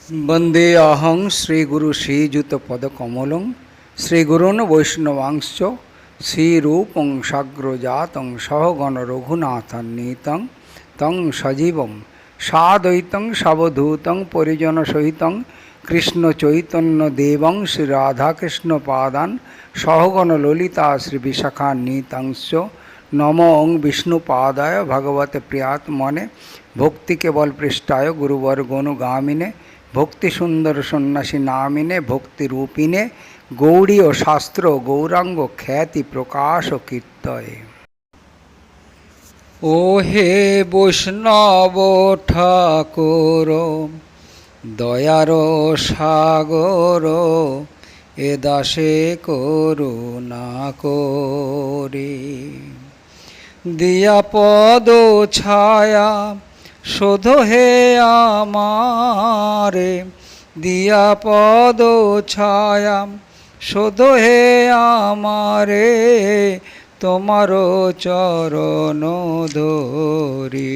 वंदे अहं श्रीगुरु श्रीयुतपदकमलं श्रीगुरून् वैष्णवांश्च श्रीरूपं साग्रजातं सहगण रघुनाथान्वितं तं सजीवं साद्वैतं सावधूतं परिजनसहितं कृष्णचैतन्यदेवं श्रीराधाकृष्णपादान् सहगण ललिता श्रीविशाखान्वितांश्च नमो ओं विष्णुपादाय भगवते प्रियात्मने भक्ति केवल पृष्ठाय गुरुवर गनुगामिने भक्ति सुंदर सन्यासी नामिने भक्ति रूपिणे गौड़ी और शास्त्र गौरांग ख्याति प्रकाश कीर्तये। ओ हे वैष्णव ठाकुर दयार सागर ए दासे करुणा करे दिया पद छाया शोध हे आमारे दिया पद छाया शोध हे आमारे तोमारो चरण धरी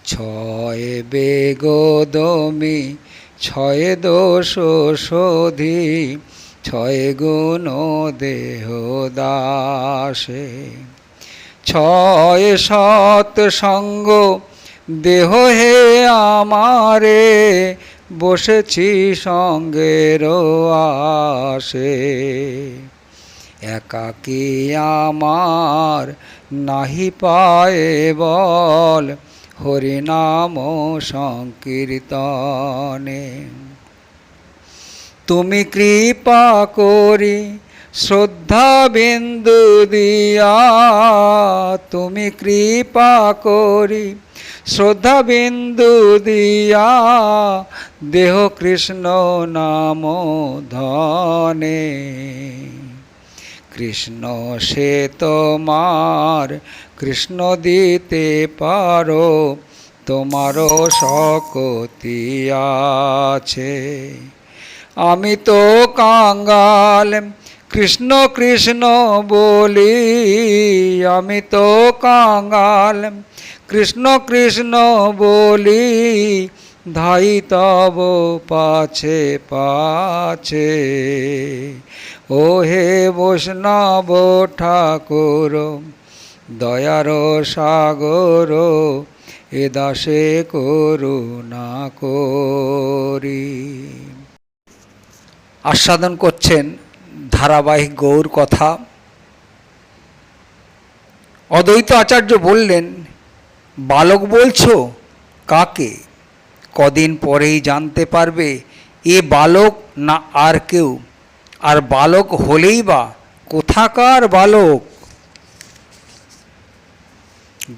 छय बेगदमी छय दोष शोधी छय गुण देह दासे छय सत संग देह हे आमारे बसेछि संगेर आशे एकाकी आमार नाहि पाए बल हरिनाम संकीर्तने तुमी कृपा करी श्रद्धा बिंदु दिया तुमी कृपा करी श्रद्धा बिंदु दिया देह कृष्ण नाम धने कृष्ण से तोमार कृष्ण दीते पारो तोमारो शक्ति आछे आमी तो कांगाल कृष्ण कृष्ण बोली आमी तो कांगाल कृष्ण कृष्ण बोली धाई तब पाछे पाछे ओ हे वैष्णव ठाकुर दयार सागर ए दासे करुणा करी। आस्वादन करছেন ধারাবাহিক গৌর কথা। অদ্বৈত আচার্য বললেন, বালক বলছো কাকে? কদিন পরেই জানতে পারবে এ বালক না আর কেউ, আর বালক হলেই বা কোথাকার বালক।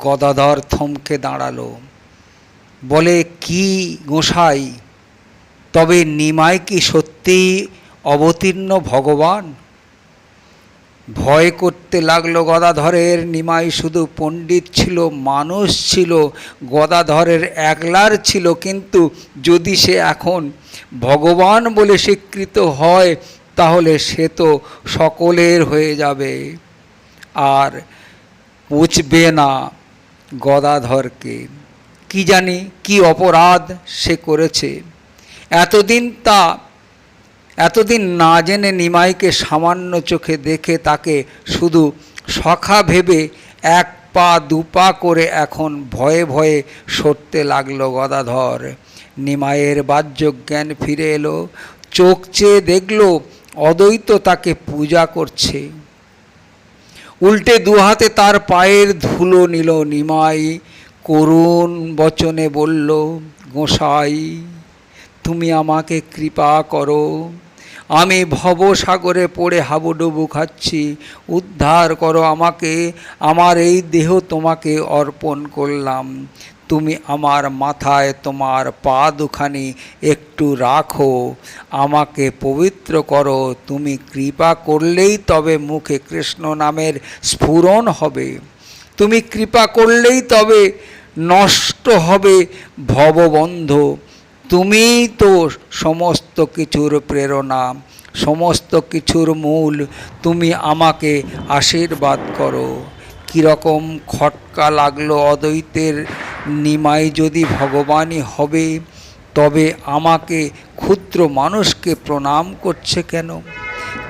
গদাধর থমকে দাঁড়ালো, বলে কি গোসাই, তবে নিমাই কি সত্যিই অবতীর্ণ ভগবান? ভয় করতে লাগলো গদাধরের। নিমাই শুধু পণ্ডিত ছিল, মানুষ ছিল, গদাধরের একলার ছিল, কিন্তু যদি সে এখন ভগবান বলে স্বীকৃত হয় তাহলে সে তো সকলের হয়ে যাবে, আর পুছবে না গদাধরকে। কি জানি কি অপরাধ সে করেছে। এতদিন না জেনে নিমাইকে সামান্য চোখে দেখে তাকে শুধু সখা ভেবে এক পা দুপা করে এখন ভয়ে ভয়ে সরতে লাগলো গদাধর। নিমাইয়ের বাহ্য জ্ঞান ফিরে এলো, চোখ চেয়ে দেখল অদ্বৈত তাকে পূজা করছে। উল্টে দুহাতে তার পায়ের ধুলো নিল নিমাই। করুণ বচনে বলল, গোসাই তুমি আমাকে কৃপা করো, আমি ভবসাগরে পড়ে হাবুডুবু খাচ্ছি, উদ্ধার করো আমাকে, আমার এই দেহ তোমাকে অর্পণ করলাম, তুমি আমার মাথায় তোমার পা দুখানি একটু রাখো, আমাকে পবিত্র করো, তুমি কৃপা করলেই তবে মুখে কৃষ্ণ নামের স্ফুরণ হবে, তুমি কৃপা করলেই তবে নষ্ট হবে ভববন্ধ, তুমিই তো সমস্ত কিছুর প্রেরণা, সমস্ত কিছুর মূল, তুমি আমাকে আশীর্বাদ করো। কীরকম খটকা লাগলো অদ্বৈতের। নিমাই যদি ভগবানই হবে তবে আমাকে ক্ষুদ্র মানুষকে প্রণাম করছে কেন?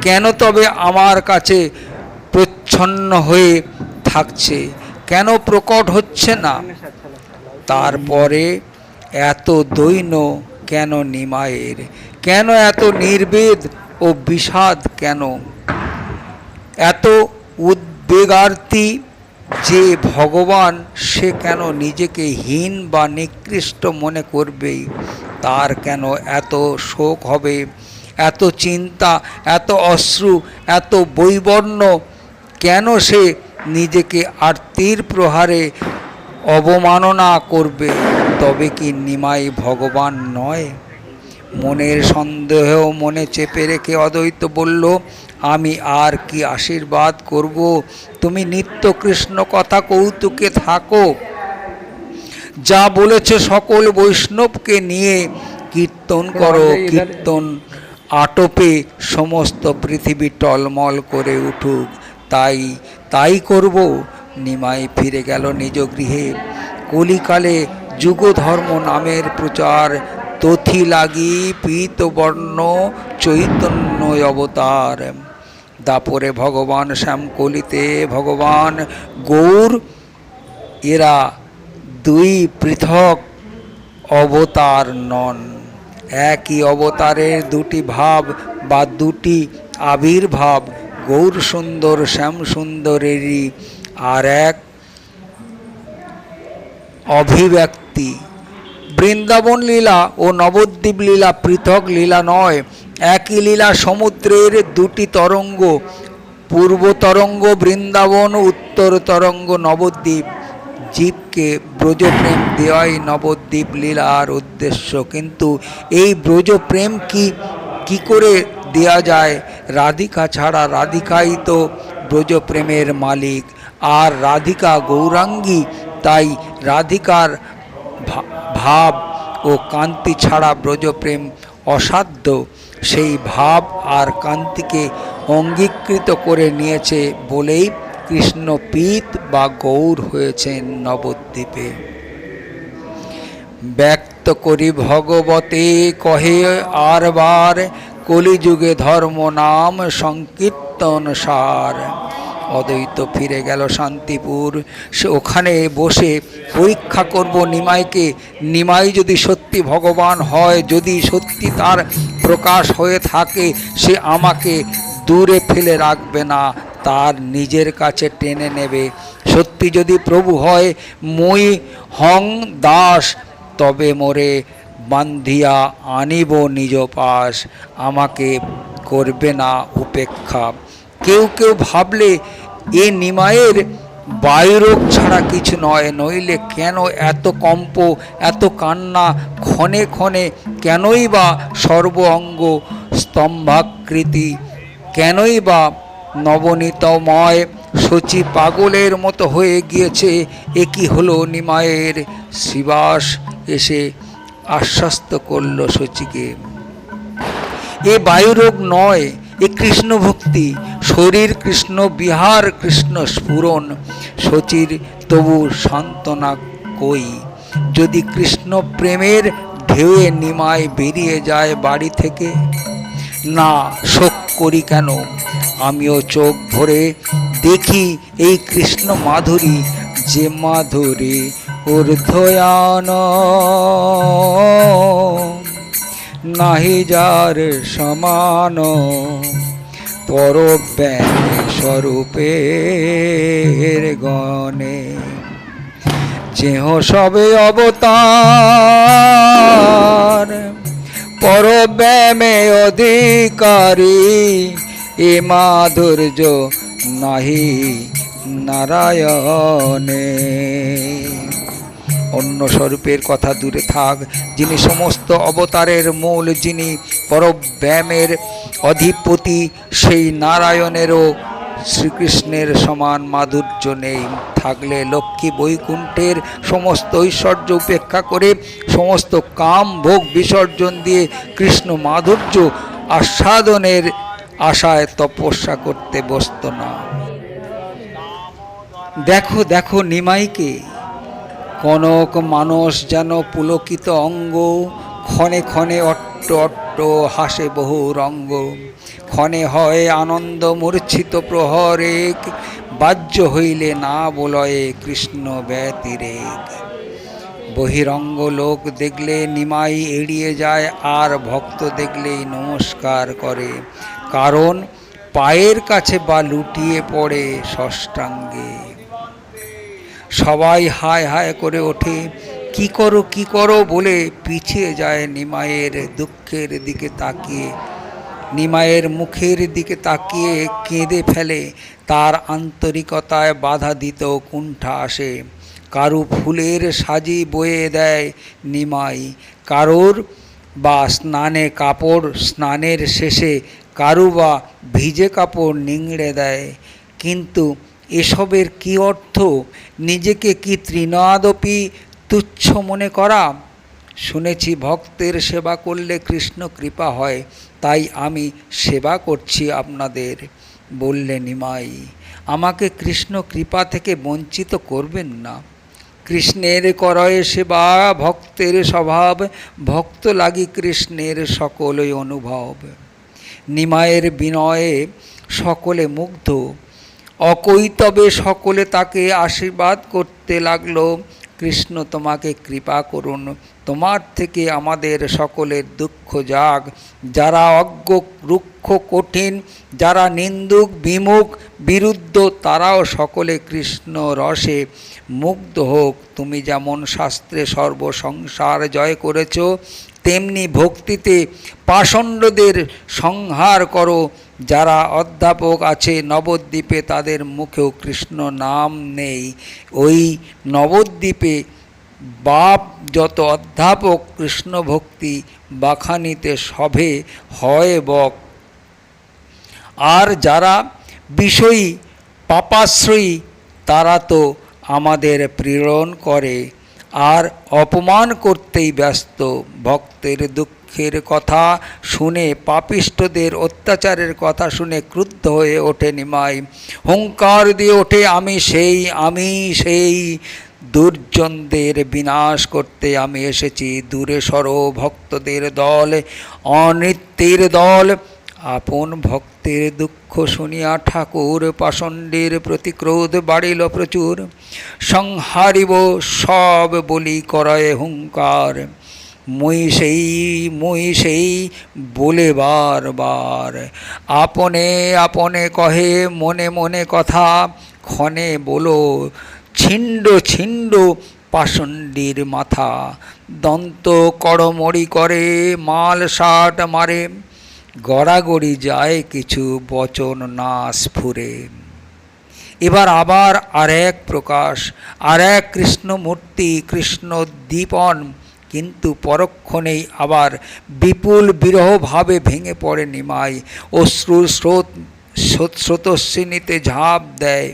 কেন তবে আমার কাছে প্রচ্ছন্ন হয়ে থাকছে? কেন প্রকট হচ্ছে না? তারপরে এত দৈন্য কেন নিমায়ের? কেন এত নির্বেদ ও বিষাদ কেন? এত উদ্বেগার্তী যে ভগবান, সে কেন নিজেকে হীন বা নিকৃষ্ট মনে করবে? তার কেন এত শোক হবে, এত চিন্তা, এত অশ্রু, এত বৈবর্ণ? কেন সে নিজেকে আরতির প্রহারে অবমাননা করবে? তবে কি নিমাই ভগবান নয়? মনের সন্দেহ মনে চেপে রেখে অদ্বৈত বলল, আমি আর কি আশীর্বাদ করব? তুমি নিত্য কৃষ্ণ কথা কৌতুকে থাকো। যা বলেছে সকল বৈষ্ণবকে নিয়ে কীর্তন করো। কীর্তন আটপে সমস্ত পৃথিবী টলমল করে উঠুক, তাই করব। নিমাই ফিরে গেল নিজ গৃহে। কলিকালে যুগধর্ম নামের প্রচার, তথি লাগি পীতবর্ণ চৈতন্য অবতার। দাপরে ভগবান শ্যাম, কলিতে ভগবান গৌর, এরা দুই পৃথক অবতার নন। একই অবতারের দুটি ভাব বা দুটি আবির্ভাব। গৌর সুন্দর শ্যাম সুন্দরেরই আর এক অভিব্যক্তি। বৃন্দাবন লীলা ও নবদ্বীপ লীলা পৃথক লীলা নয়, একই লীলা। সমুদ্রের দুটি তরঙ্গ, পূর্ব তরঙ্গ বৃন্দাবন, উত্তর তরঙ্গ নবদ্বীপ। জীবকে ব্রজপ্রেম দেওয়াই নবদ্বীপ লীলার উদ্দেশ্য। কিন্তু এই ব্রজপ্রেম কি করে দেয়া যায়? রাধিকা ছাড়া, রাধিকাই তো ব্রজপ্রেমের মালিক, আর রাধিকা গৌরাঙ্গী। তাই রাধিকার ভাব ও কান্তি ছাড়া ব্রজপ্রেম অসাধ্য। সেই ভাব আর কান্তিকে অঙ্গীকৃত করে নিয়েছে বলেই কৃষ্ণপীত বা গৌর হয়েছেন নবদ্বীপে। ব্যক্ত করি ভগবতে কহে আরবার, কলিযুগে ধর্ম নাম সংকীর্তন সার। অদ্বৈত ফিরে গেল শান্তিপুর। সে ওখানে বসে পরীক্ষা করব নিমাইকে। নিমাই যদি সত্যি ভগবান হয়, যদি সত্যি তার প্রকাশ হয়ে থাকে, সে আমাকে দূরে ফেলে রাখবে না, তার নিজের কাছে টেনে নেবে। সত্যি যদি প্রভু হয়, মই হং দাস, তবে মোরে বান্ধিয়া আনিব নিজ পাশ। আমাকে করবে না উপেক্ষা। কেউ কেউ ভাবলে এ নিমাইয়ের বায়ুরোগ ছাড়া কিছু নয়, নইলে কেন এত কম্প, এত কান্না, ক্ষণে ক্ষণে কেনই বা সর্ব অঙ্গ স্তম্ভাকৃতি, কেনই বা নবনীতময়? শচী পাগলের মতো হয়ে গিয়েছে। এ কি হলো নিমাইয়ের? শ্রীবাস এসে আশ্বস্ত করল শচীকে, এ বায়ুরোগ নয়, এ কৃষ্ণ ভক্তি। শরীর কৃষ্ণ বিহার, কৃষ্ণ স্ফুরণ। শচীর তবু সান্ত্বনা কই। যদি কৃষ্ণ প্রেমের ঢেউয়ে নিমাই বেরিয়ে যায় বাড়ি থেকে, না শোক করি কেন? আমিও চোখ ভরে দেখি এই কৃষ্ণ মাধুরী, যে মাধুরী ঊর্ধ্বয়ান নাহি যার সমান। পরব্যান স্বরূপের গণে যেহ সবে অবতার, পরব্যামে অধিকারী। এ মাধুর্য নাহি নারায়ণে। অন্য স্বরূপের কথা দূরে থাক। যিনি সমস্ত অবতারের মূল, যিনি পরব্যামের অধিপতি, সেই নারায়ণেরও শ্রীকৃষ্ণের সমান মাধুর্য নেই। থাকলে লক্ষ্মী বৈকুণ্ঠের সমস্ত ঐশ্বর্য উপেক্ষা করে সমস্ত কাম ভোগ বিসর্জন দিয়ে কৃষ্ণ মাধুর্য আস্বাদনের আশায় তপস্যা করতে বসত না। দেখো দেখো নিমাইকে, কনক মানস যেন পুলকিত অঙ্গ, ক্ষণে ক্ষণে অট্ট অট্ট হাসে বহু রঙ্গ, ক্ষণে হয় আনন্দ মূর্ছিত প্রহরেক, বাহ্য হইলে না বলয়ে কৃষ্ণ ব্যতিরেক। বহিরঙ্গ লোক দেখলে নিমাই এড়িয়ে যায়, আর ভক্ত দেখলেই নমস্কার করে, কারণ পায়ের কাছে বা লুটিয়ে পড়ে ষষ্ঠাঙ্গে। সবাই হায় হায় করে ওঠে, কি করো বলে পিছিয়ে যায় নিমাইয়ের দুঃখের দিকে তাকিয়ে, নিমাইয়ের মুখের দিকে তাকিয়ে কেঁদে ফেলে। তার আন্তরিকতায় বাধা দিতেও কুণ্ঠা আসে। কারু ফুলের সাজি বয়ে দেয় নিমাই, কারুর বা স্নানে কাপড় স্নানের শেষে, কারু বা ভিজে কাপড় নিংড়ে দেয়। কিন্তু এসবের কি অর্থ? নিজেকে কি তৃণাদপি তুচ্ছ মনে করা? শুনেছি ভক্তের সেবা করলে কৃষ্ণ কৃপা হয়, তাই আমি সেবা করছি আপনাদের, বললে নিমাই। আমাকে কৃষ্ণ কৃপা থেকে বঞ্চিত করবেন না। কৃষ্ণের করয়ে সেবা ভক্তের স্বভাব, ভক্ত লাগি কৃষ্ণের সকলই অনুভব। নিমাইয়ের বিনয়ে সকলে মুগ্ধ, অকৈতবে সকলে তাকে আশীর্বাদ করতে লাগলো। কৃষ্ণ তোমাকে কৃপা করুন, তোমার থেকে আমাদের সকলের দুঃখ যাক। যারা অজ্ঞ রুক্ষ কঠিন, যারা নিন্দুক বিমুখ বিরুদ্ধ, তারাও সকলে কৃষ্ণ রসে মুগ্ধ হোক। তুমি যেমন শাস্ত্রে সর্বসংসার জয় করেছ, তেমনি ভক্তিতে পাষণ্ডদের সংহার করো। যারা অধ্যাপক আছে নবদ্বীপে, তাদের মুখেও কৃষ্ণ নাম নেই। ওই নবদ্বীপে বাপ যত অধ্যাপক কৃষ্ণ ভক্তি বাখানিতে সভে হয় বক। আর যারা বিষয়ী পাপাশ্রয়ী, তারা তো আমাদের প্রেরণ করে আর অপমান করতেই ব্যস্ত। ভক্তের দুঃখের কথা শুনে, পাপিষ্ঠদের অত্যাচারের কথা শুনে ক্রুদ্ধ হয়ে ওঠে নিমাই। হুঙ্কার দিয়ে ওঠে, আমি সেই দুর্জনদের বিনাশ করতে আমি এসেছি। দূরে সরো ভক্তদের দল, অনৃত্যের দল। আপন ভক্তের দুঃখ শুনিয়া ঠাকুর পাষণ্ডের প্রতি ক্রোধ বাড়িল প্রচুর। সংহারিব সব বলি করয় হুঙ্কার, মুই সেই বলে বারবার। আপনে আপনে কহে মনে মনে কথা, ক্ষণে বলো ছিণ্ড ছিণ্ড পাষণ্ডীর মাথা। দন্ত কড়মড়ি করে মাল সাট মারে, গড়াগড়ি যায় কিছু বচন না স্ফুরে। এবার আবার আর এক প্রকাশ, আর এক কৃষ্ণমূর্তি, কৃষ্ণ দীপন। কিন্তু পরক্ষণেই আবার বিপুল বিরহভাবে ভেঙে পড়ে নিমাই, অশ্রুর স্রোতস্বিনীতে ঝাঁপ দেয়।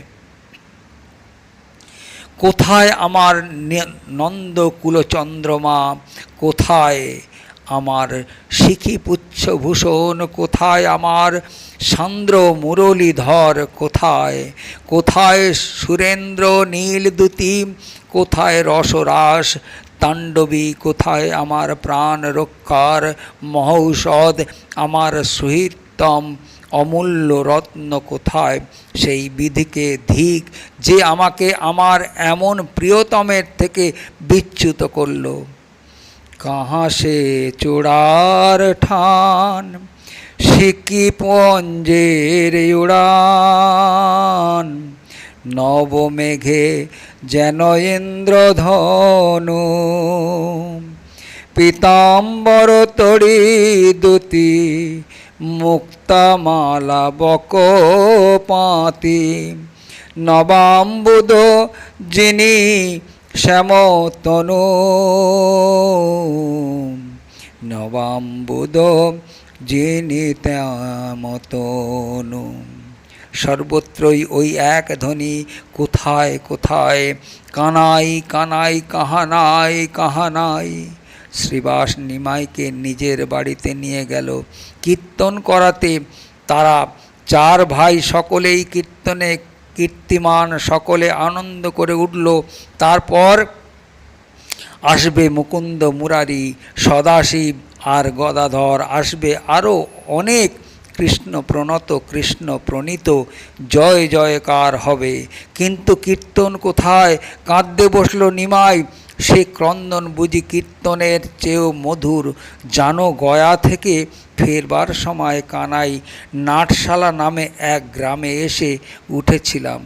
কোথায় আমার নন্দ কুলচন্দ্রমা, কোথায় আমার শিখি পুচ্ছভূষণ, কোথায় আমার সান্দ্র মুরলীধর, কোথায় সুরেন্দ্র নীলদূতি, কোথায় রসরাস তাণ্ডবী, কোথায় আমার প্রাণ রক্ষার মহৌষধ, আমার সুহিতম অমূল্য রত্ন কোথায়? সেই বিধিকে ধিক, যে আমাকে আমার এমন প্রিয়তমের থেকে বিচ্যুত করল। কাহা সে চূড়ার ঠান, সিকি পঞ্জের উড়ান, নবমেঘে যেন ইন্দ্রধনু, পীতাম্বর তড়ি দুতি, মুক্তামালা বক পাতি, নবাম্বুদ যিনি শ্যামতনু, নবাম্বুদ যিনি শ্যামতনু। সর্বত্রই ওই এক ধ্বনি, কোথায় কোথায় কানাই কানাই, কাহানাই কাহানাই। শ্রীবাস নিমাইকে নিজের বাড়িতে নিয়ে গেল কীর্তন করাতে। তারা চার ভাই সকলেই কীর্তনে কীর্তিমান, সকলে আনন্দ করে উঠল। তারপর আসবে মুকুন্দ মুরারি, সদাশিব আর গদাধর, আসবে আরও অনেক কৃষ্ণ প্রণত কৃষ্ণ প্রণীত, জয় জয়কার হবে। কিন্তু কীর্তন কোথায়? কাঁদতে বসল নিমাই। সে ক্রন্দন বুঝি কীর্তনের চেয়েও মধুর। জানো, গয়া থেকে ফেরবার সময় কানাই নাটশালা নামে এক গ্রামে এসে উঠেছিলাম।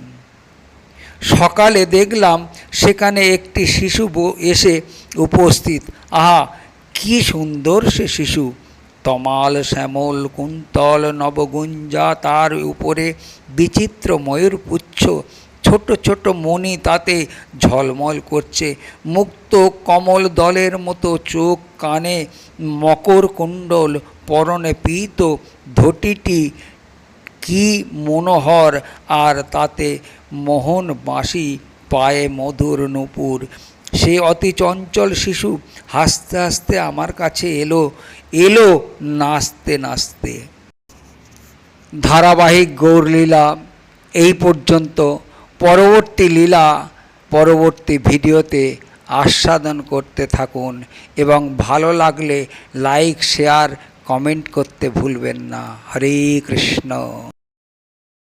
সকালে দেখলাম সেখানে একটি শিশু এসে উপস্থিত। আহা, কি সুন্দর সে শিশু! তমাল শ্যামল কুন্তল নবগুঞ্জা, তার উপরে বিচিত্র ময়ূরপুচ্ছ, ছোট ছোট মণি তাতে ঝলমল করছে, মুক্ত কমল দলের মতো চোখ, কানে মকর কুণ্ডল, পরনে পীত ধটিটি কি মনোহর, আর তাতে মোহন বাঁশি, পায়ে মধুর নূপুর। সে অতি চঞ্চল শিশু হাসতে হাসতে আমার কাছে এলো নাচতে নাচতে। ধারাবাহিক গৌরলীলা এই পর্যন্ত। পরবর্তী লীলা পরবর্তী ভিডিওতে আস্বাদন করতে থাকুন এবং ভালো লাগলে লাইক শেয়ার কমেন্ট করতে ভুলবেন না। হরে কৃষ্ণ।